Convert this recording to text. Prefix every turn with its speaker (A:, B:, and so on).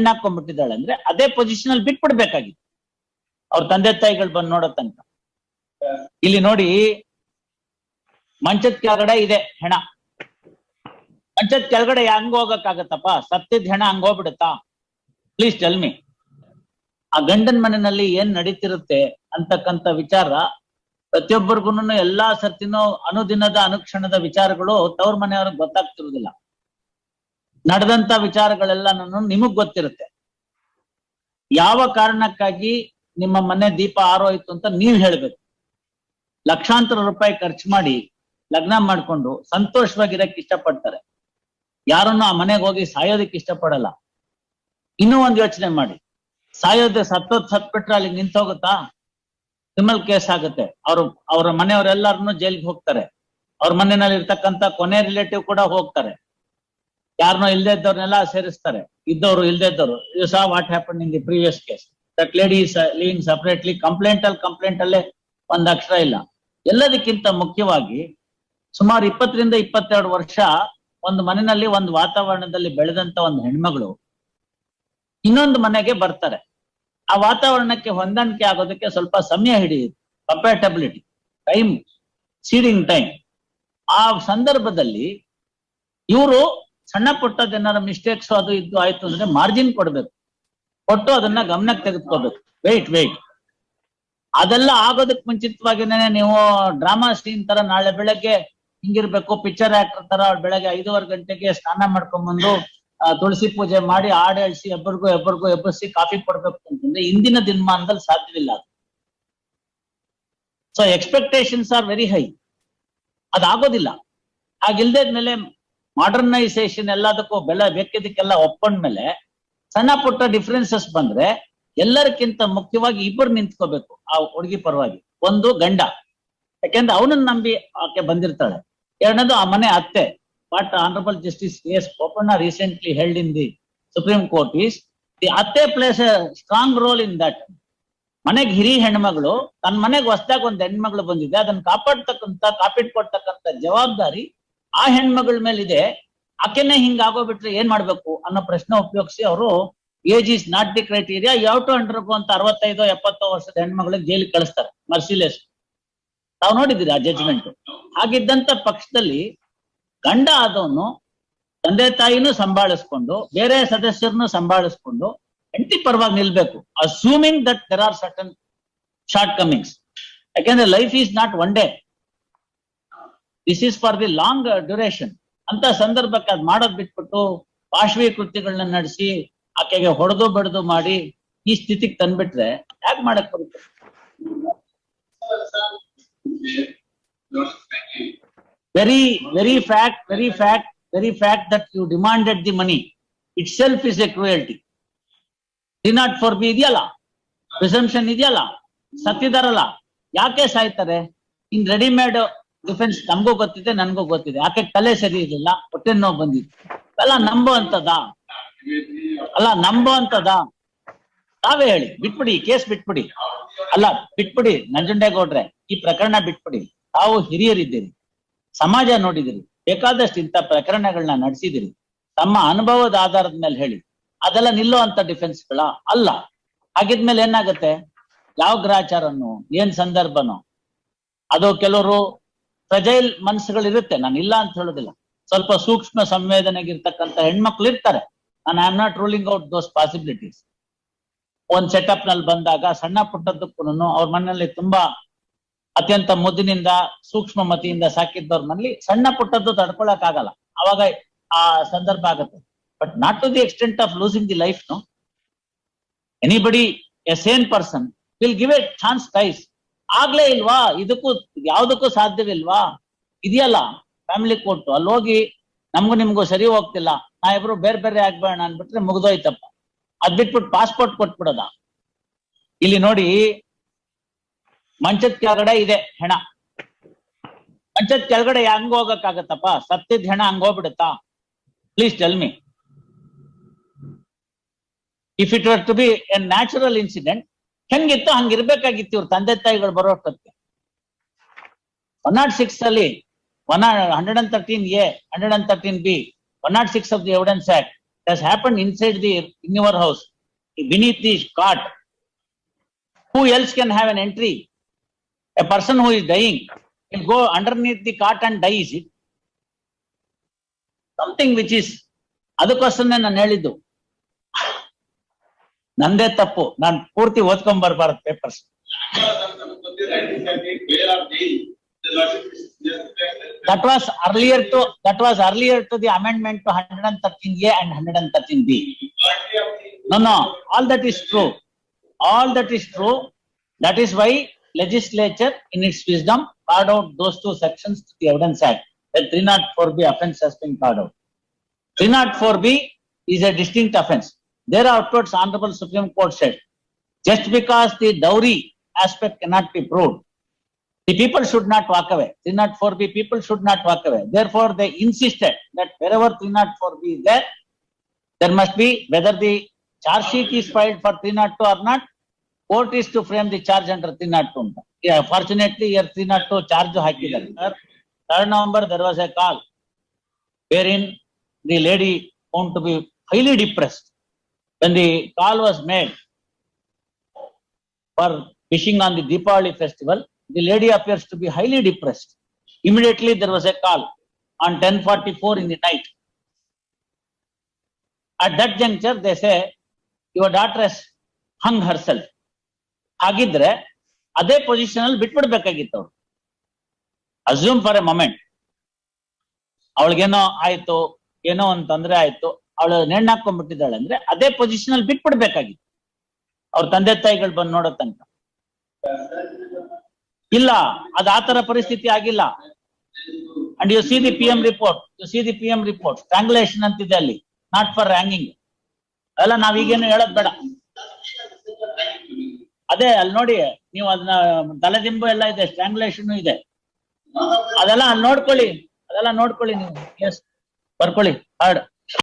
A: ಹಾಕೊಂಡ್ಬಿಟ್ಟಿದ್ದಾಳೆ ಅಂದ್ರೆ ಅದೇ ಪೊಸಿಷನ್ ಅಲ್ಲಿ ಬಿಟ್ಬಿಡ್ಬೇಕಾಗಿತ್ತು ಅವ್ರ ತಂದೆ ತಾಯಿಗಳು ಬಂದು ನೋಡೋ ತನಕ. ಇಲ್ಲಿ ನೋಡಿ, ಮಂಚದ ಕೆಳಗಡೆ ಇದೆ ಹೆಣ. ಮಂಚದ ಕೆಳಗಡೆ ಹಂಗ ಹೋಗಕ್ಕಾಗತ್ತಪ್ಪ? ಸತ್ತಿದ್ ಹೆಣ ಹಂಗ ಹೋಗ್ಬಿಡುತ್ತಾ? ಪ್ಲೀಸ್ ಟೆಲ್ ಮಿ. ಆ ಗಂಡನ ಮನೆಯಲ್ಲಿ ಏನ್ ನಡೀತಿರುತ್ತೆ ಅಂತಕ್ಕಂಥ ವಿಚಾರ ಪ್ರತಿಯೊಬ್ಬರಿಗೂ ಎಲ್ಲಾ ಸರ್ತಿನೂ ಅನುದಿನದ ಅನುಕ್ಷಣದ ವಿಚಾರಗಳು ತವ್ರ ಮನೆಯವ್ರಿಗೆ ಗೊತ್ತಾಗ್ತಿರುವುದಿಲ್ಲ. ನಡೆದಂತ ವಿಚಾರಗಳೆಲ್ಲ ನಿಮಗ್ ಗೊತ್ತಿರುತ್ತೆ. ಯಾವ ಕಾರಣಕ್ಕಾಗಿ ನಿಮ್ಮ ಮನೆ ದೀಪ ಆರೋಯ್ತು ಅಂತ ನೀವ್ ಹೇಳ್ಬೇಕು. ಲಕ್ಷಾಂತರ ರೂಪಾಯಿ ಖರ್ಚು ಮಾಡಿ ಲಗ್ನ ಮಾಡ್ಕೊಂಡು ಸಂತೋಷವಾಗಿರಕ್ ಇಷ್ಟಪಡ್ತಾರೆ. ಯಾರನ್ನು ಆ ಮನೆಗೆ ಹೋಗಿ ಸಾಯೋದಕ್ಕೆ ಇಷ್ಟಪಡಲ್ಲ. ಇನ್ನೂ ಒಂದ್ ಯೋಚನೆ ಮಾಡಿ, ಸತ್ಬಿಟ್ರೆ ಅಲ್ಲಿಗೆ ನಿಂತೋಗುತ್ತಾ? ಕ್ರಿಮಿನಲ್ ಕೇಸ್ ಆಗುತ್ತೆ. ಅವ್ರ ಮನೆಯವರೆಲ್ಲರನ್ನು ಜೈಲ್ಗೆ ಹೋಗ್ತಾರೆ. ಅವ್ರ ಮನೆಯಲ್ಲಿ ಇರ್ತಕ್ಕಂಥ ಕೊನೆ ರಿಲೇಟಿವ್ ಕೂಡ ಹೋಗ್ತಾರೆ. ಯಾರನ್ನೋ ಇಲ್ದೇ ಇದ್ದವ್ರನ್ನೆಲ್ಲ ಸೇರಿಸ್ತಾರೆ, ಇದ್ದವ್ರು ಇಲ್ದೇ ಇದ್ದವ್ರು. You saw what happen in the previous case. That lady is living separately. Complaint ಅಲ್ಲೇ ಒಂದ್ ಅಕ್ಷರ ಇಲ್ಲ. ಎಲ್ಲದಕ್ಕಿಂತ ಮುಖ್ಯವಾಗಿ ಸುಮಾರು 20 ರಿಂದ 22 ವರ್ಷ ಒಂದು ಮನೆಯಲ್ಲಿ ಒಂದು ವಾತಾವರಣದಲ್ಲಿ ಬೆಳೆದಂತ ಒಂದು ಹೆಣ್ಮಗಳು ಇನ್ನೊಂದು ಮನೆಗೆ ಬರ್ತಾರೆ. ಆ ವಾತಾವರಣಕ್ಕೆ ಹೊಂದಾಣಿಕೆ ಆಗೋದಕ್ಕೆ ಸ್ವಲ್ಪ ಸಮಯ ಹಿಡಿಯುತ್ತೆ. Compatibility time, seeding time. ಆ ಸಂದರ್ಭದಲ್ಲಿ ಇವರು ಸಣ್ಣ ಪುಟ್ಟದೇನಾರ ಮಿಸ್ಟೇಕ್ಸ್ ಅದು ಇದ್ದು ಆಯ್ತು ಅಂದ್ರೆ ಮಾರ್ಜಿನ್ ಕೊಡ್ಬೇಕು, ಕೊಟ್ಟು ಅದನ್ನ ಗಮನಕ್ಕೆ ತೆಗೆದುಕೋಬೇಕು. ವೇಟ್ ಅದೆಲ್ಲ ಆಗೋದಕ್ ಮುಂಚಿತವಾಗಿನೇ ನೀವು ಡ್ರಾಮಾ ಸೀನ್ ತರ ನಾಳೆ ಬೆಳಗ್ಗೆ ಹಿಂಗಿರ್ಬೇಕು, ಪಿಕ್ಚರ್ ಆಕ್ಟರ್ ತರ ಬೆಳಗ್ಗೆ 5:15 ಗಂಟೆಗೆ ಸ್ನಾನ ಮಾಡ್ಕೊಂಡ್ಬಂದು ತುಳಸಿ ಪೂಜೆ ಮಾಡಿ ಹಾಡು ಹೇಳಿಸಿ ಎಬ್ಬರಿಗೂ ಎಬ್ಬರಿಸಿ ಕಾಫಿ ಕೊಡ್ಬೇಕು ಅಂತಂದ್ರೆ ಇಂದಿನ ದಿನಮಾನದಲ್ಲಿ ಸಾಧ್ಯವಿಲ್ಲ ಅದು. So expectations are very high. ಅದಾಗೋದಿಲ್ಲ. ಹಾಗಿಲ್ದೇದ್ಮೇಲೆ ಮಾಡರ್ನೈಸೇಷನ್ ಎಲ್ಲದಕ್ಕೂ ಬೆಲೆ ಬೇಕಿದ್ದಕ್ಕೆಲ್ಲ ಒಪ್ಕೊಂಡ್ಮೇಲೆ ಸಣ್ಣ ಪುಟ್ಟ ಡಿಫ್ರೆನ್ಸಸ್ ಬಂದ್ರೆ ಎಲ್ಲರಿಗಿಂತ ಮುಖ್ಯವಾಗಿ ಇಬ್ಬರು ನಿಂತ್ಕೋಬೇಕು ಆ ಹುಡುಗಿ ಪರವಾಗಿ. ಒಂದು ಗಂಡ, ಯಾಕೆಂದ್ರೆ ಅವನನ್ನ ನಂಬಿ ಆಕೆ ಬಂದಿರ್ತಾಳೆ. ಎರಡನೇದು ಆ ಮನೆ ಅತ್ತೆ. What honourable justice S Bopanna recently held in the Supreme Court is the atte plays a strong role in that. ಮನೆಗೆ ಹಿರಿ ಹೆಣ್ಮಗಳು, ತನ್ನ ಮನೆಗೆ ಹೊಸದಾಗಿ ಒಂದು ಹೆಣ್ಮಗಳು ಬಂದಿದೆ, ಅದನ್ನ ಕಾಪಿಟ್ಕೊಡ್ತಕ್ಕಂಥ ಜವಾಬ್ದಾರಿ ಆ ಹೆಣ್ಮಗಳ ಮೇಲಿದೆ. ಆಕೆನೆ ಹಿಂಗಾಗೋಗ್ಬಿಟ್ರೆ ಏನ್ ಮಾಡ್ಬೇಕು ಅನ್ನೋ ಪ್ರಶ್ನೆ ಉಪಯೋಗಿಸಿ ಅವರು age is not the criteria, ಯಾವ ಟು ಅಂಡರ್ಗೋ ಅಂತ 65-70 ವರ್ಷದ ಹೆಣ್ಮಗಳಿಗೆ ಜೈಲಿಗೆ ಕಳಿಸ್ತಾರೆ ಮರ್ಸಿಲೆಸ್. ತಾವು ನೋಡಿದ್ದೀರಿ ಆ ಜಡ್ಜ್ಮೆಂಟ್. ಹಾಗಿದ್ದಂತ ಪಕ್ಷದಲ್ಲಿ ಗಂಡ ಆದವನು ತಂದೆ ತಾಯಿನೂ ಸಂಭಾಳಿಸ್ಕೊಂಡು ಬೇರೆ ಸದಸ್ಯರನ್ನು ಸಂಭಾಳಿಸ್ಕೊಂಡು ಹೆಂಡತಿ ಪರವಾಗಿ ನಿಲ್ಬೇಕು, assuming that there are certain shortcomings. ಯಾಕೆಂದ್ರೆ life is not one day, this is for the long duration. ಅಂತ ಸಂದರ್ಭಕ್ಕೆ ಅದ್ ಮಾಡೋದ್ ಬಿಟ್ಬಿಟ್ಟು ಪಾಶ್ವಿ ಕೃತ್ಯಗಳನ್ನ ನಡೆಸಿ ಆಕೆಗೆ ಹೊಡೆದು ಬಡ್ದು ಮಾಡಿ ಈ ಸ್ಥಿತಿಗೆ ತಂದ್ಬಿಟ್ರೆ ಯಾಕೆ ಮಾಡಕ್ ಬರುತ್ತೆ? very fact that you demanded the money itself is a cruelty. Do not forbid ಇದೆಯಲ್ಲ, ಪ್ರಿಸಂಪ್ಷನ್ ಇದೆಯಲ್ಲ, ಸತ್ತಿದಾರಲ್ಲ, ಯಾಕೆ ಸಾಯ್ತಾರೆ? ಇನ್ ರೆಡಿಮೇಡ್ ಡಿಫೆನ್ಸ್ ನಮಗೂ ಗೊತ್ತಿದೆ, ನನ್ಗೂ ಗೊತ್ತಿದೆ. ಯಾಕೆ ತಲೆ ಸರಿ ಇರಲಿಲ್ಲ, ಹೊಟ್ಟೆ ನೋವು ಬಂದಿತ್ತು, ಅಲ್ಲ ನಂಬೋ ಅಂತದ ತಾವೇ ಹೇಳಿ. ಬಿಟ್ಬಿಡಿ, ಕೇಸ್ ಬಿಟ್ಬಿಡಿ. ಅಲ್ಲ ಬಿಟ್ಬಿಡಿ ನಂಜುಂಡೇಗೌಡ್ರೆ, ಈ ಪ್ರಕರಣ ಬಿಟ್ಬಿಡಿ. ತಾವು ಹಿರಿಯರಿದ್ದೀರಿ, ಸಮಾಜ ನೋಡಿದಿರಿ, ಬೇಕಾದಷ್ಟು ಇಂಥ ಪ್ರಕರಣಗಳನ್ನ ನಡೆಸಿದಿರಿ. ತಮ್ಮ ಅನುಭವದ ಆಧಾರದ ಮೇಲೆ ಹೇಳಿ. ಅದೆಲ್ಲ ನಿಲ್ಲೋ ಅಂತ ಡಿಫೆನ್ಸ್ಗಳ ಅಲ್ಲ. ಹಾಗಿದ್ಮೇಲೆ ಏನಾಗತ್ತೆ? ಯಾವ ಗ್ರಾಚಾರನು, ಏನ್ ಸಂದರ್ಭನೋ ಅದು. ಕೆಲವರು ಫ್ರಜೈಲ್ ಮನಸ್ಸುಗಳಿರುತ್ತೆ, ನಾನು ಇಲ್ಲ ಅಂತ ಹೇಳೋದಿಲ್ಲ. ಸ್ವಲ್ಪ ಸೂಕ್ಷ್ಮ ಸಂವೇದನೆಗಿರ್ತಕ್ಕಂಥ ಹೆಣ್ಮಕ್ಳು ಇರ್ತಾರೆ. ನಾನು I am not ruling out those possibilities. ಒಂದ್ ಸೆಟಪ್ ನಲ್ಲಿ ಬಂದಾಗ ಸಣ್ಣ ಪುಟ್ಟದಕ್ಕೂ ಅವ್ರ ಮನೆಯಲ್ಲಿ ತುಂಬಾ ಅತ್ಯಂತ ಮುದ್ದಿನಿಂದ ಸೂಕ್ಷ್ಮ ಮತಿಯಿಂದ ಸಾಕಿದ್ದವ್ರ ಮನೇಲಿ ಸಣ್ಣ ಪುಟ್ಟದ್ದು ತಡ್ಕೊಳಕ್ ಆಗಲ್ಲ, ಅವಾಗ ಆ ಸಂದರ್ಭ ಆಗುತ್ತೆ. But not to the extent of losing the life. No, anybody a sane person will give a chance twice. ಆಗ್ಲೇ ಇಲ್ವಾ? ಇದಕ್ಕೂ ಯಾವ್ದಕ್ಕೂ ಸಾಧ್ಯವಿಲ್ವಾ? ಇದೆಯಲ್ಲ ಫ್ಯಾಮಿಲಿ ಕೋರ್ಟ್, ಅಲ್ಲಿ ಹೋಗಿ ನಮ್ಗೂ ನಿಮ್ಗೂ ಸರಿ ಹೋಗ್ತಿಲ್ಲ, ನಾ ಇಬ್ರು ಬೇರೆ ಆಗ್ಬೇಡ ಅನ್ಬಿಟ್ರೆ ಮುಗ್ದೋಯ್ತಪ್ಪ. ಅದ್ ಬಿಟ್ಬಿಟ್ಟು ಪಾಸ್ಪೋರ್ಟ್ ಕೊಟ್ಬಿಡೋದ? ಇಲ್ಲಿ ನೋಡಿ, ಮಂಚದ ಕೆಳಗಡೆ ಇದೆ ಹೆಣ. ಮಂಚದ ಕೆಳಗಡೆ ಹಂಗ ಹೋಗಕ್ಕಾಗತ್ತಪ್ಪ? ಸತ್ತಿದ್ ಹೆಣ ಹಂಗ ಹೋಗ್ಬಿಡುತ್ತಾ? Please tell me. If it were to be a natural incident ಹೆಂಗಿತ್ತು ಹಂಗಿರ್ಬೇಕಾಗಿತ್ತು. ಇವ್ರ ತಂದೆ ತಾಯಿಗಳು ಬರೋಷ್ಟಕ್ಕೆ 106 ಅಲ್ಲಿ 113A, 113B, 106 of the Evidence Act has happened inside in your house, beneath the cot, who else can have an entry? A person who is dying will go underneath the cot and die, is it? Something which is, ಅದಕ್ಕೋಸ್ಕರನೇ ನಾನು ಹೇಳಿದ್ದು, ನಂದೇ ತಪ್ಪು, ನಾನು ಪೂರ್ತಿ ಓದ್ಕೊಂಡ್ ಬರ್ಬಾರ್ದು papers. That was earlier to the amendment to 113A and 113B. No, all that is true. All that is true. That is why legislature in its wisdom carved out those two sections to the Evidence Act. The 304B offence has been carved out. 304B is a distinct offence. There afterwards Honorable Supreme Court said, just because the dowry aspect cannot be proved, the people should not walk away. 304B people should not walk away. Therefore, they insisted that wherever 304B is there, there must be, whether the charge sheet is filed for 302 or not, court is to frame the charge under 302. Yeah, fortunately, here 302 charge hakidare. 3rd November, there was a call wherein the lady found to be highly depressed. When the call was made for wishing on the Deepavali festival, the lady appears to be highly depressed. Immediately there was a call on 10:44 in the night. At that juncture, they say, your daughter has hung herself. Hagidre, ಅದೇ position ಅಲ್ಲಿ ಬಿಟ್ಬಿಡ್ಬೇಕಾಗಿತ್ತು ಅವ್ರು. Assume for A moment, ಅವಳಿಗೇನೋ ಆಯ್ತು, ಏನೋ ಒಂದ್ ತೊಂದರೆ ಆಯ್ತು, ಅವಳು ನೇಣ್ ಹಾಕೊಂಡ್ಬಿಟ್ಟಿದ್ದಾಳೆ ಅಂದ್ರೆ ಅದೇ ಪೊಸಿಷನ್ ಅಲ್ಲಿ ಬಿಟ್ಬಿಡ್ಬೇಕಾಗಿತ್ತು ಅವ್ರ ತಂದೆ ತಾಯಿಗಳು ಬಂದು ನೋಡೋ ತನಕ. ಇಲ್ಲ, ಅದ್ ಆತರ ಪರಿಸ್ಥಿತಿ ಆಗಿಲ್ಲ. And you see the PM report, strangulation ಅಂತಿದೆ ಅಲ್ಲಿ, ನಾಟ್ ಫಾರ್ ಹ್ಯಾಂಗಿಂಗ್. ಅಲ್ಲ ನಾವೀಗೇನು ಹೇಳೋದ್ ಬೇಡ. ಅದೇ ಅಲ್ಲಿ ನೋಡಿ ನೀವು, ಅದನ್ನ ತಲೆದಿಂಬು ಎಲ್ಲ ಇದೆ, ಸ್ಟ್ರಾಂಗ್ಯುಲೇಷನ್ ಇದೆ, ಅದೆಲ್ಲ ಅಲ್ಲಿ ನೋಡ್ಕೊಳ್ಳಿ ನೀವು. ಎಸ್, ಬರ್ಕೊಳ್ಳಿ ಹಾರ್ಡ್.